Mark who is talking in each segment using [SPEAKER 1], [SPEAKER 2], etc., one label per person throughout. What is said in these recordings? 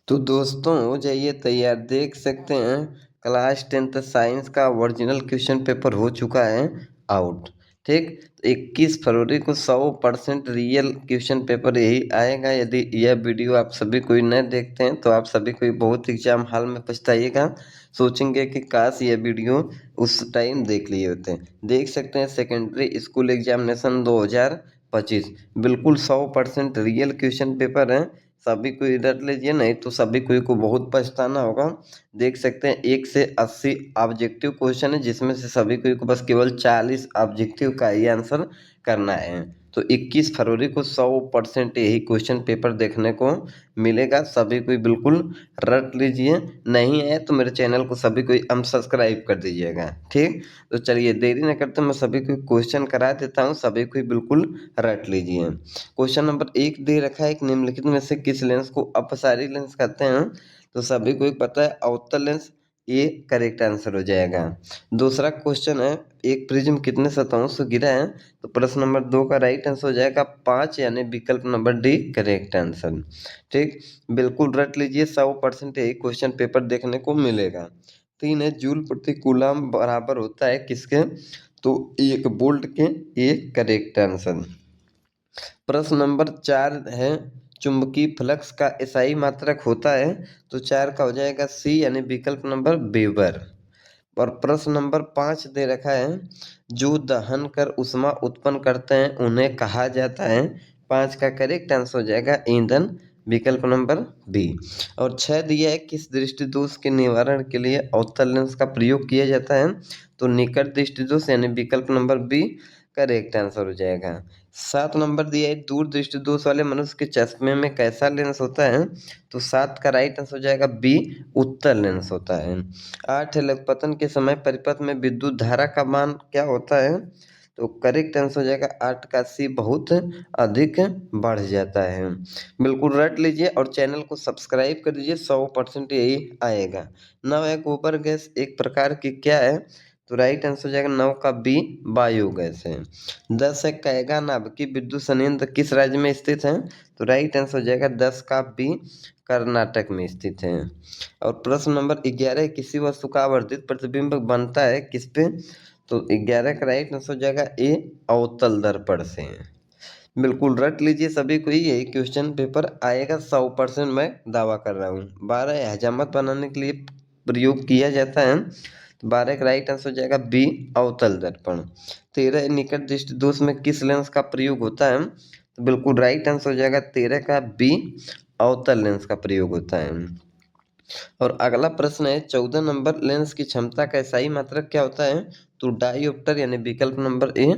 [SPEAKER 1] तो दोस्तों हो जाइए तैयार। देख सकते हैं क्लास 10th साइंस का ओरिजिनल क्वेश्चन पेपर हो चुका है आउट। ठीक, 21 फरवरी को 100% रियल क्वेश्चन पेपर यही आएगा। यदि यह वीडियो आप सभी कोई न देखते हैं तो आप सभी कोई बहुत एग्जाम हॉल में पछताइएगा, सोचेंगे कि काश यह वीडियो उस टाइम देख लिए होते हैं। देख सकते हैं सेकेंडरी स्कूल एग्जामिनेशन 2025 बिल्कुल 100% रियल क्वेश्चन पेपर है। सभी कोई रट लीजिए, नहीं तो सभी कोई को बहुत पछताना होगा। देख सकते हैं 1 से 80 ऑब्जेक्टिव क्वेश्चन है, जिसमें से सभी कोई को बस केवल 40 ऑब्जेक्टिव का ही आंसर करना है। तो 21 फरवरी को 100% यही क्वेश्चन पेपर देखने को मिलेगा। सभी कोई बिल्कुल रट लीजिए, नहीं है तो मेरे चैनल को सभी कोई अनसब्सक्राइब कर दीजिएगा। ठीक, तो चलिए देरी न करते मैं सभी को क्वेश्चन करा देता हूँ, सभी कोई बिल्कुल रट लीजिए। क्वेश्चन नंबर 1 दे रखा है, एक निम्नलिखित में से किस लेंस को अपसारी लेंस कहते हैं? तो सभी को एक पता है अवतल लेंस, ये करेक्ट आंसर हो जाएगा। दूसरा क्वेश्चन है, एक प्रिज्म कितने सतहों से गिरा है? तो प्रश्न नंबर 2 का राइट आंसर हो जाएगा 5, यानी विकल्प नंबर डी करेक्ट आंसर। ठीक, बिल्कुल रट लीजिए, 100% यही क्वेश्चन पेपर देखने को मिलेगा। 3 है, जूल प्रति कूलम बराबर होता है किसके? तो 1 वोल्ट के, ये करेक्ट आंसर। प्रश्न नंबर 4 है, चुंबकीय फ्लक्स का एसआई मात्रक होता है? तो 4 का हो जाएगा सी, यानी विकल्प नंबर वेबर। और प्रश्न नंबर 5 दे रखा है, जो दहन कर उष्मा उत्पन्न करते हैं उन्हें कहा जाता है? 5 का करेक्ट आंसर हो जाएगा ईंधन, विकल्प नंबर बी। और 6 दिया है, किस दृष्टि दोष के निवारण के लिए अवतल लेंस का प्रयोग किया जाता है? तो निकट दृष्टि दोष, यानी विकल्प नंबर बी करेक्ट आंसर हो जाएगा। 7 नंबर दिया है, दूर दृष्टि दोष वाले मनुष्य के चश्मे में कैसा लेंस होता है? तो 7 का राइट आंसर हो जाएगा बी उत्तल लेंस होता है। 8 है, लघुपतन के समय परिपथ में विद्युत धारा का मान क्या होता है? तो करेक्ट आंसर हो जाएगा 8 का सी, बहुत अधिक बढ़ जाता है। बिल्कुल रट लीजिए और चैनल को सब्सक्राइब कर दीजिए, 100% यही आएगा। 9 है, गोबर गैस एक प्रकार की क्या है? तो राइट आंसर हो जाएगा 9 का बी बायोगैस है। 10 है, कैगा नाभिकीय विद्युत संयंत्र किस राज्य में स्थित है? तो राइट आंसर हो जाएगा 10 का बी कर्नाटक में स्थित है। और प्रश्न नंबर 11, किसी वस्तु का आवर्धित प्रतिबिंब बनता है किस पे? तो 11 का राइट आंसर हो जाएगा ए अवतल दर्पण से। बिल्कुल रट लीजिए, सभी को ही यही क्वेश्चन पेपर आएगा, 100% मैं दावा कर रहा हूँ। 12 है, हजामत बनाने के लिए प्रयोग किया जाता है? 12 का राइट आंसर हो जाएगा बी अवतल दर्पण। 13 निकट दृष्टि दोष में किस लेंस का प्रयोग होता है? तो बिल्कुल राइट आंसर हो जाएगा 13 का बी अवतल लेंस का प्रयोग होता है। और अगला प्रश्न है, 14 नंबर, लेंस की क्षमता का एसआई मात्रक क्या होता है? तो डायोप्टर, यानी विकल्प नंबर ए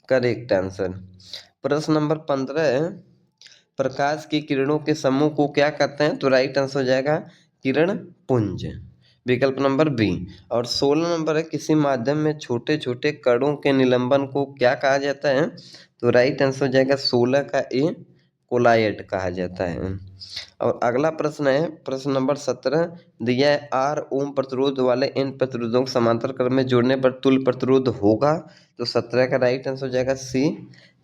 [SPEAKER 1] करेक्ट आंसर। प्रश्न नंबर 15 है, प्रकाश की किरणों के समूह को क्या कहते हैं? तो राइट आंसर हो जाएगा किरण पुंज, विकल्प नंबर बी। और 16 नंबर है, किसी माध्यम में छोटे छोटे कणों के निलंबन को क्या कहा जाता है? तो राइट आंसर हो जाएगा 16 का ए कोलायड कहा जाता है। और अगला प्रश्न है, प्रश्न नंबर 17 दिया है, आर ओम प्रतिरोध वाले इन प्रतिरोधों को समांतर क्रम में जोड़ने पर तुल्य प्रतिरोध होगा? तो 17 का राइट आंसर हो जाएगा सी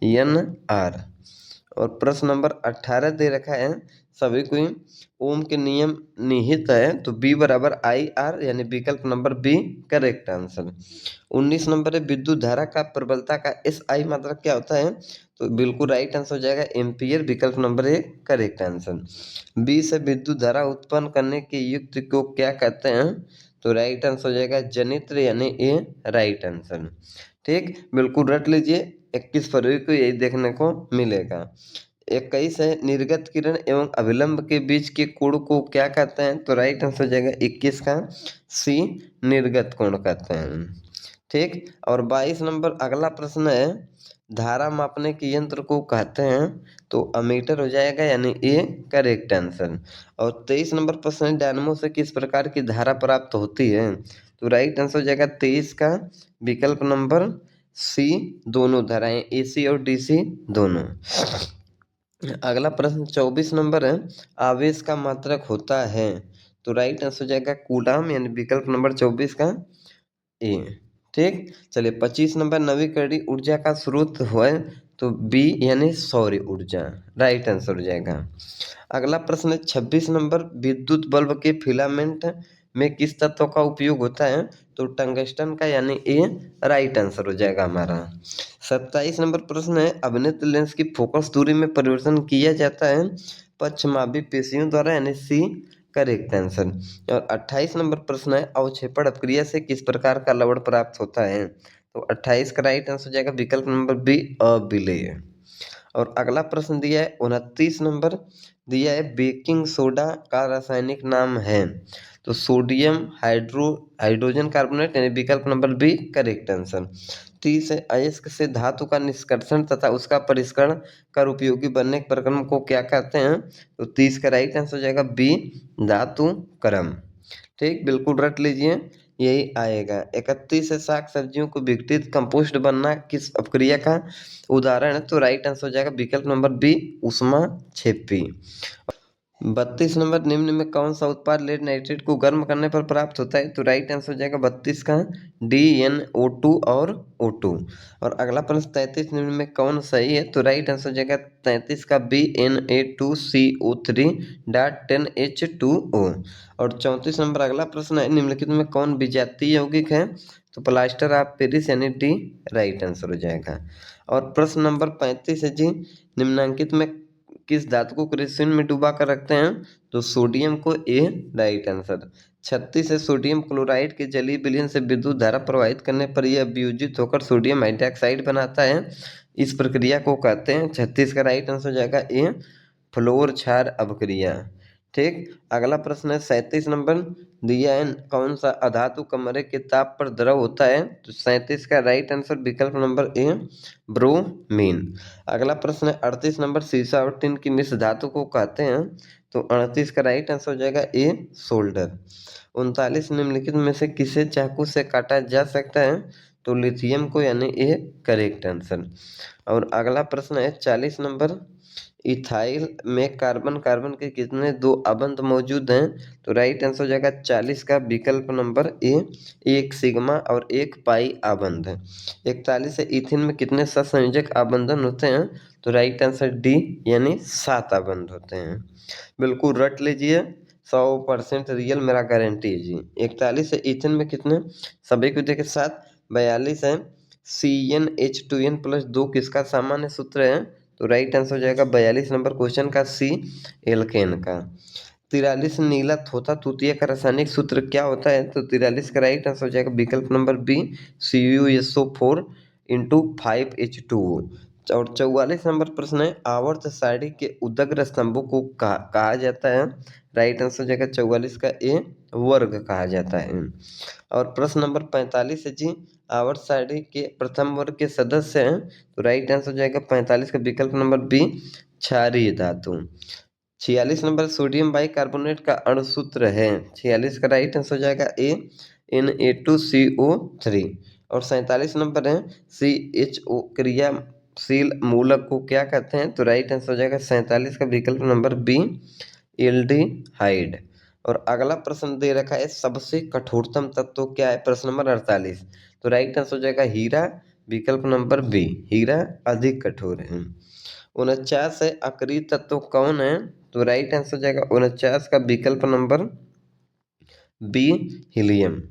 [SPEAKER 1] एन आर। और प्रश्न नंबर 18 दे रखा है, सभी को ओम के नियम निहित है? तो बी बराबर आई आर, यानी विकल्प number B correct answer. 19 number है, विद्युत धारा का प्रबलता का एस आई मात्रक क्या होता है? तो बिल्कुल राइट आंसर हो जाएगा एम्पियर, विकल्प नंबर ए करेक्ट आंसर। 20 है, विद्युत धारा उत्पन्न करने के युक्ति को क्या कहते हैं? तो राइट आंसर हो जाएगा जनित्र, यानी ए राइट आंसर। ठीक, बिल्कुल रट लीजिए, 21 फरवरी को यही देखने को मिलेगा। 21 है, निर्गत किरण एवं अभिलंब के बीच के कोण को क्या कहते हैं? तो राइट आंसर हो जाएगा 21 का सी निर्गत कोण कहते हैं। ठीक, और 22 नंबर अगला प्रश्न है, धारा मापने के यंत्र को कहते हैं? तो अमीटर हो जाएगा, यानी ए करेक्ट आंसर। और 23 नंबर प्रश्न है, डायनमो से किस प्रकार की धारा प्राप्त होती है? तो राइट आंसर हो जाएगा 23 का विकल्प नंबर सी दोनों धाराएं, एसी और डीसी दोनों। अगला प्रश्न 24 नंबर है, आवेश का मात्रक होता है? तो राइट आंसर हो जाएगा कूलाम, यानी विकल्प नंबर 24 का ए। ठीक, चलिए 25 नंबर, नवीकरणीय ऊर्जा का स्रोत है? तो बी यानी सौर ऊर्जा, राइट आंसर हो जाएगा। अगला प्रश्न है 26 नंबर, विद्युत बल्ब के फिलामेंट में किस तत्व का उपयोग होता है? तो टंगस्टन का, यानी ए राइट आंसर हो जाएगा हमारा। 27 नंबर प्रश्न है, अभिनेत्र लेंस की फोकस दूरी में परिवर्तन किया जाता है पश्चमाभी पेशियों द्वारा, यानी सी करेक्ट आंसर। और 28 नंबर प्रश्न है, अवक्षेपण अपक्रिया से किस प्रकार का लवण प्राप्त होता है? तो 28 का राइट आंसर हो जाएगा विकल्प नंबर बी, अविलेय। और अगला प्रश्न दिया है 29 नंबर, दिया है बेकिंग सोडा का रासायनिक नाम है? तो सोडियम हाइड्रोजन कार्बोनेट, यानी विकल्प नंबर बी करेक्ट आंसर। 30 है, अयस्क से धातु का निष्कर्षण तथा उसका परिष्करण कर उपयोगी बनने के प्रक्रम को क्या कहते हैं? तो 30 का राइट आंसर हो जाएगा बी, धातु क्रम। ठीक, बिल्कुल रट लीजिए, यही आएगा। 31 है, साग सब्जियों को विघटित कंपोस्ट बनना किस अपक्रिया का उदाहरण है? तो राइट आंसर हो जाएगा विकल्प नंबर बी, ऊष्मा क्षेपी। 32 नंबर, निम्न में कौन सा उत्पाद लेड नाइट्रेट को गर्म करने पर प्राप्त होता है? तो राइट आंसर हो जाएगा 32 का DnO2 और O2। और अगला प्रश्न 33, निम्न में कौन सही है? तो राइट आंसर हो जाएगा 33 का BNA2CO3 10H2O। और 34 नंबर अगला प्रश्न है, निम्नलिखित में कौन विजातीय यौगिक है? तो प्लास्टर ऑफ पेरिस, यानी डी राइट आंसर हो जाएगा। और प्रश्न नंबर 35 है जी, निम्नांकित में किस धातु को क्रिस्टल में डुबा कर रखते हैं? तो सोडियम को, ए राइट आंसर। 36 है, सोडियम क्लोराइड के जलीय विलयन से विद्युत धारा प्रवाहित करने पर यह वियोजित होकर सोडियम हाइड्रोक्साइड बनाता है, इस प्रक्रिया को कहते हैं? 36 का राइट आंसर हो जाएगा ए, फ्लोर क्षार अपक्रिया। ठीक, अगला प्रश्न है 37 नंबर, दिया है कौन सा अधातु कमरे के ताप पर द्रव होता है? तो 37 का राइट आंसर विकल्प नंबर ए, ब्रोमीन। अगला प्रश्न है 38 नंबर, सीसा और टिन की मिश्र धातु को कहते हैं? तो 38 का राइट आंसर हो जाएगा ए, सोल्डर। 39, निम्नलिखित में से किसे चाकू से काटा जा सकता है? तो लिथियम को, यानी ए करेक्ट आंसर। और अगला प्रश्न है 40 नंबर, इथाइल में कार्बन कार्बन के कितने दो अबंध मौजूद हैं? तो राइट आंसर हो जाएगा 40 का विकल्प नंबर ए, एक सिग्मा और एक पाई आबंध है। 41 है, इथिन में कितने सहसंयोजक आबंधन होते हैं? तो राइट आंसर डी, यानी 7 आबंध होते हैं। बिल्कुल रट लीजिए, 100% रियल, मेरा गारंटी है जी। 41 है, इथिन में कितने, सभी को देखे साथ। 42 है, CnH2n+2 किसका सामान्य सूत्र है? तो राइट आंसर हो जाएगा 42 नंबर क्वेश्चन का सी, एल्केन का। 43, नीला थोथा तूतीय का रासायनिक सूत्र क्या होता है? तो 43 का राइट आंसर हो जाएगा विकल्प नंबर बी, CuSO4 × 5H2O। और 44 नंबर प्रश्न है, आवर्त सारणी के उदग्र स्तंभों को कहा जाता है? राइट आंसर हो जाएगा 44 का ए, वर्ग कहा जाता है। और प्रश्न नंबर 45 है जी, आवर्त सारणी के प्रथम वर्ग के सदस्य हैं? तो राइट आंसर हो जाएगा 45 का विकल्प नंबर बी, क्षारीय धातु। 46 नंबर, सोडियम बाइकार्बोनेट का अणु सूत्र है? 46 का राइट आंसर हो जाएगा ए, Na2CO3। और 47 नंबर है, CHO क्रियाशील मूलक को क्या कहते हैं? तो राइट आंसर हो जाएगा 47 का विकल्प नंबर बी, एल्डिहाइड। और अगला प्रश्न दे रखा है, सबसे कठोरतम तत्व क्या है? प्रश्न नंबर 48। तो राइट आंसर हो जाएगा हीरा, विकल्प नंबर बी, हीरा अधिक कठोर है। 49 है, अक्रिय तत्व कौन है? तो राइट आंसर हो जाएगा 49 का विकल्प नंबर बी, हीलियम।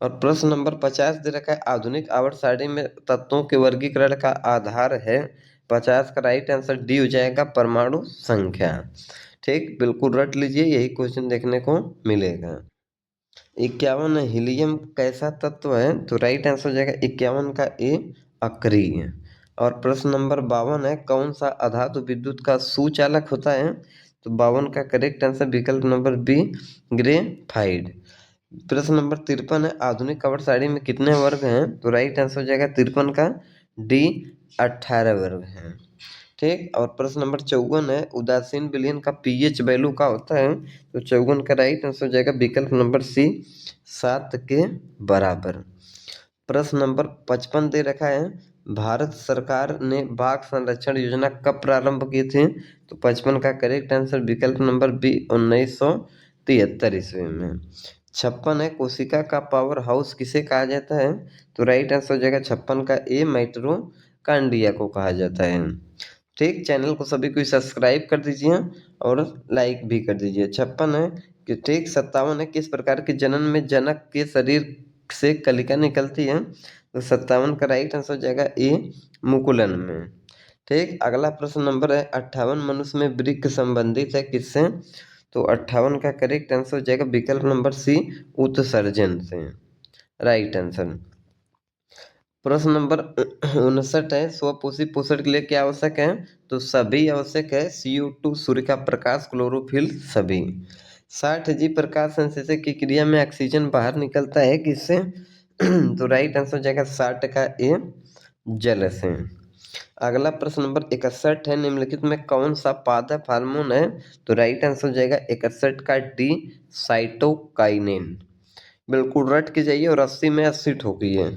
[SPEAKER 1] और प्रश्न नंबर 50 दे रखा है, आधुनिक आवर्त सारणी में तत्वों के वर्गीकरण का आधार है? 50 का राइट आंसर डी हो जाएगा, परमाणु संख्या। ठीक, बिल्कुल रट लीजिए, यही क्वेश्चन देखने को मिलेगा। 51 है, हीलियम कैसा तत्व है? तो राइट आंसर हो जाएगा 51 का ए, अक्रिय। और प्रश्न नंबर 52 है, कौन सा अधातु विद्युत का सुचालक होता है? तो 52 का करेक्ट आंसर विकल्प नंबर बी, ग्रेफाइट। प्रश्न नंबर 53 है, आधुनिक आवर्त सारणी में कितने वर्ग हैं? तो राइट आंसर हो जाएगा 53 का डी, 18 वर्ग हैं। ठीक, और प्रश्न नंबर 54 है, उदासीन विलयन का pH वैल्यू का होता है? तो 54 का राइट आंसर हो जाएगा विकल्प नंबर सी, 7 के बराबर। प्रश्न नंबर 55 दे रखा है, भारत सरकार ने बाघ संरक्षण योजना कब प्रारंभ की थी? तो 55 का करेक्ट आंसर विकल्प नंबर बी, 1973 ईस्वी में। 56 है, कोशिका का पावर हाउस किसे कहा जाता है? तो राइट आंसर हो जाएगा 56 का ए, कांडिया को कहा जाता है। ठीक, चैनल को सभी कोई सब्सक्राइब कर दीजिए और लाइक भी कर दीजिए। 56 है कि ठीक। 57 है, किस प्रकार के जनन में जनक के शरीर से कलिका निकलती है? तो 57 का राइट आंसर हो जाएगा ए, मुकुलन में। ठीक, अगला प्रश्न नंबर है 58, मनुष्य में वृक्क संबंधित है किससे? तो 58 का करेक्ट आंसर हो जाएगा विकल्प नंबर सी, उत्सर्जन से, राइट आंसर। प्रश्न नंबर 59 है, स्वपोषी पोषण के लिए क्या आवश्यक है? तो सभी आवश्यक है। CO2, सूर्य का प्रकाश, क्लोरोफिल, सभी। 60 जी, प्रकाश संश्लेषण की क्रिया में ऑक्सीजन बाहर निकलता है किससे? तो राइट आंसर हो जाएगा 60 का ए, जल से। अगला प्रश्न नंबर 61 है, निम्नलिखित में कौन सा पादप हार्मोन है? तो राइट आंसर हो जाएगा 61 का डी, साइटोकाइनिन। बिल्कुल रट के जाइए, और 80 में 80 ठोकिए।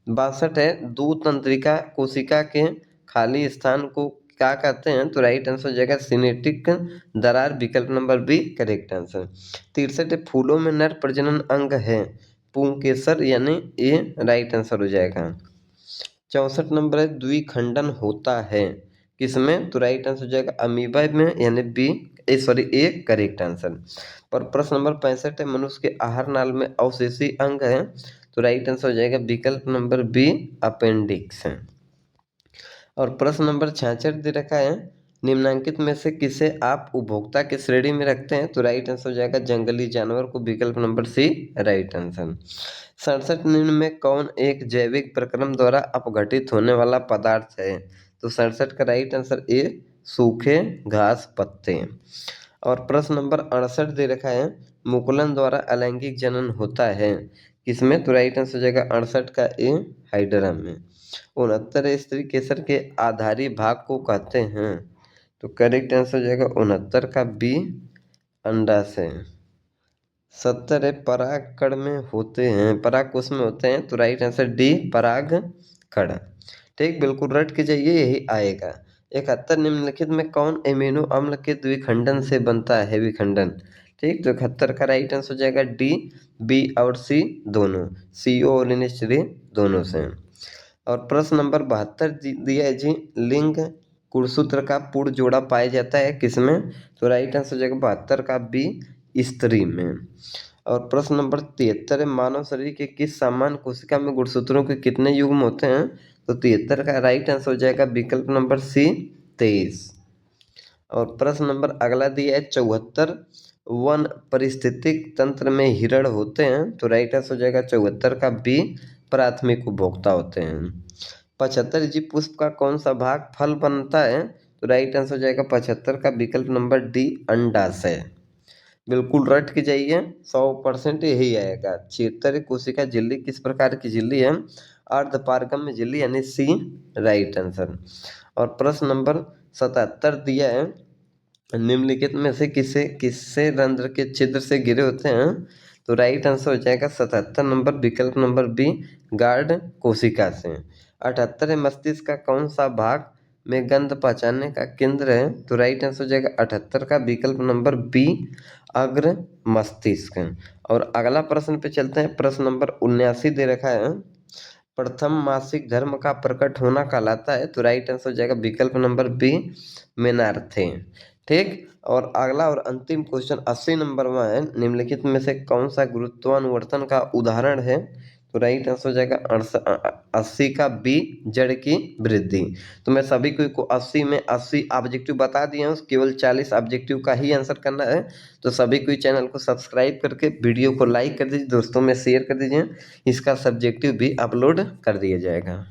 [SPEAKER 1] 62 है, दूध तंत्रिका कोशिका के खाली स्थान को क्या कहते हैं? तो राइट आंसर हो जाएगा सिनेटिक दरार, विकल्प नंबर बी, करेक्ट आंसर। 63 है, फूलों में नर प्रजनन अंग है पुंकेसर, यानी ए, राइट आंसर हो जाएगा। 64 नंबर है, द्विखंडन होता है किसमें? तो राइट आंसर हो जाएगा अमीबा में, यानी बी, ए, करेक्ट आंसर। पर प्रश्न नंबर 65 है, मनुष्य के आहार नाल में अवशेषी अंग है? तो राइट आंसर हो जाएगा विकल्प नंबर बी, अपेंडिक्स है। और प्रश्न नंबर 66 दे रखा है, निम्नांकित में से किसे आप उपभोक्ता की श्रेणी में रखते हैं? तो राइट आंसर हो जाएगा जंगली जानवर को, विकल्प नंबर सी, राइट आंसर। 67 निम्न में कौन एक जैविक प्रक्रम द्वारा अपघटित होने वाला पदार्थ है? तो 67 का राइट आंसर ए, सूखे घास पत्ते। और प्रश्न नंबर 68 दे रखा है, मुकुलन द्वारा अलैंगिक जनन होता है किसमें? तो राइट आंसर हो जाएगा 68 का ए, हाइड्रा में। 69 स्त्री केसर के आधारी भाग को कहते हैं? तो करेक्ट आंसर हो जाएगा 69 का बी, अंडाशय। 70 है, परागकण में होते हैं, परागकोश में होते हैं? तो राइट आंसर डी, परागकण। ठीक, बिल्कुल रट के जाइए, यही आएगा। 71 निम्नलिखित में कौन एमिनो अम्ल के द्विखंडन से बनता है? विखंडन। ठीक, तो 71 का राइट आंसर हो जाएगा डी, बी और सी दोनों, CO और NH3 दोनों से। और प्रश्न नंबर 72 दिया है जी, लिंग गुणसूत्र का पूर्ण जोड़ा पाया जाता है किसमें? तो राइट आंसर हो जाएगा 72 का बी, स्त्री में। और प्रश्न नंबर 73 है, मानव शरीर के किस सामान्य कोशिका में गुणसूत्रों के कितने युग्म होते हैं? तो 73 का राइट आंसर हो जाएगा विकल्प नंबर सी, 23। और प्रश्न नंबर अगला दिया है 74, वन परिस्थितिक तंत्र में हिरण होते हैं? तो राइट आंसर हो जाएगा 74 का बी, प्राथमिक उपभोक्ता होते हैं। 75 जी, पुष्प का कौन सा भाग फल बनता है? तो राइट आंसर हो जाएगा 75 का विकल्प नंबर डी, अंडाशय। बिल्कुल रट के जाइए, 100% यही आएगा। 76 कोशिका झिल्ली किस प्रकार की झिल्ली है? अर्धपारगम्य झिल्ली, यानी सी, राइट आंसर। और प्रश्न नंबर 77 दिया है, निम्नलिखित में से किसे किससे रंध्र के छिद्र से घिरे होते हैं? तो राइट आंसर हो जाएगा 77 नंबर, विकल्प नंबर बी, गार्ड कोशिका से। 78 है, मस्तिष्क का कौन सा भाग में गंध पहचानने का केंद्र है? तो राइट आंसर हो जाएगा 78 का विकल्प नंबर बी, अग्र मस्तिष्क। और अगला प्रश्न पे चलते हैं, प्रश्न नंबर 79 दे रखा है, प्रथम मासिक धर्म का प्रकट होना कहलाता है? तो राइट आंसर हो जाएगा विकल्प नंबर बी, मेनार्थे। ठीक, और अगला और अंतिम क्वेश्चन 80 नंबर में है, निम्नलिखित में से कौन सा गुरुत्वानुवर्तन का उदाहरण है? तो राइट आंसर हो जाएगा 80 का बी, जड़ की वृद्धि। तो मैं सभी को 80 में 80 ऑब्जेक्टिव बता दिया हूँ, केवल 40 ऑब्जेक्टिव का ही आंसर करना है। तो सभी को चैनल को सब्सक्राइब करके वीडियो को लाइक कर दीजिए, दोस्तों में शेयर कर दीजिए, इसका सब्जेक्टिव भी अपलोड कर दिया जाएगा।